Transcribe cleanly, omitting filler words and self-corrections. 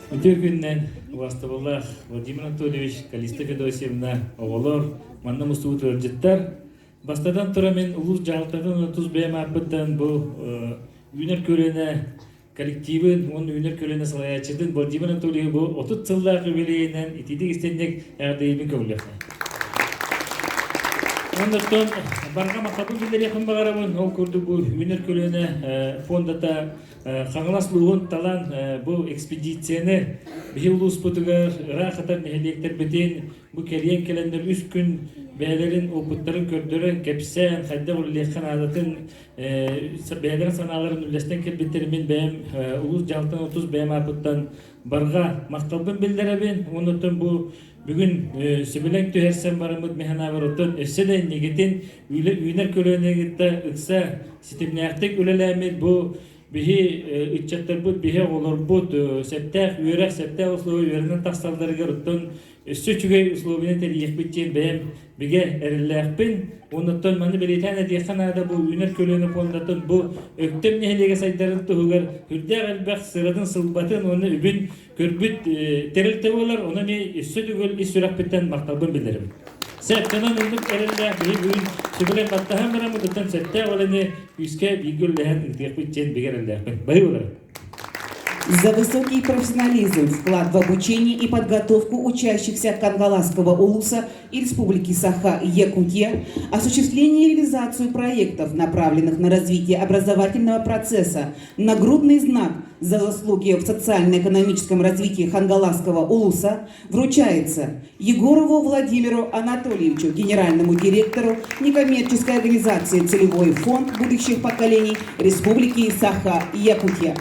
Үтө күннен Владимир Анатольевич, Калиста Федосевна, оғылар, манна мұстуыт өржеттер. Бастадан тұра мен ұлыс жалтығын 30 бәйім апыттан бұл үйнер көліне коллективін, оның үйнер көліне салаячыдың Владимир Анатольевич бұл 30 цыллағы белейінен итидік істендек әрдейбін көліқі. Ондықтан барға мақабын білдер яқын бағарабын, ол көрді бұл үйнер көліне фондата қаңылас луғын талан бұл экспедицияны бейі ұлыс бұтығар рақытар нәхелектер бітен бұл кәлиен кәлендер үз күн бәлерін опыттарын көрдірін кәпсән, қайда ұлылеққан адатын бәлерін саналарын үлестен келбеттерімен бәйім ұлыс жалтын 30 бәйім апыттан барға мақталбын білдерабен. Оныттан бұл бүгін сөбілен түйерсен барымыд механавар оттан өсседен негетін үйнер көлінегітті ұқса сетімнәқтік үлеләмет бұл бихи үтчаттар бұд, бихи олар бұд, сәптәқ, үйерәқ, сәптәқ ұслуы үйерінен тақсалдарығар ұттан өссі чүгей ұслуыбыны тәлі екпетчен бәйім біге әріләқпін. Оныттан маны белетән әдеқан ада бұл үйнер көліні фондатын бұл өктем нәхелеге сайдарын тұғығар үрдәқ әлбәқ сырадың сылбатын оны үбін көрбіт тәрілті болар, оны мен өссі түгіл ес сүрақ біттен мақталбын білдірім. Сәптенен ұлдық әріләқ бейі бүгін сүбілен баттахан барамы тұттан сәптәқ оланы үске бейгіл ләхен үтеқпетчен бігер әлбәқпін. Бәй олар. За высокий профессионализм, вклад в обучение и подготовку учащихся Кангаласского улуса и Республики Саха-Якутия, осуществление и реализацию проектов, направленных на развитие образовательного процесса, нагрудный знак за заслуги в социально-экономическом развитии Хангаласского улуса вручается Егорову Владимиру Анатольевичу, генеральному директору некоммерческой организации «Целевой фонд будущих поколений Республики Саха-Якутия».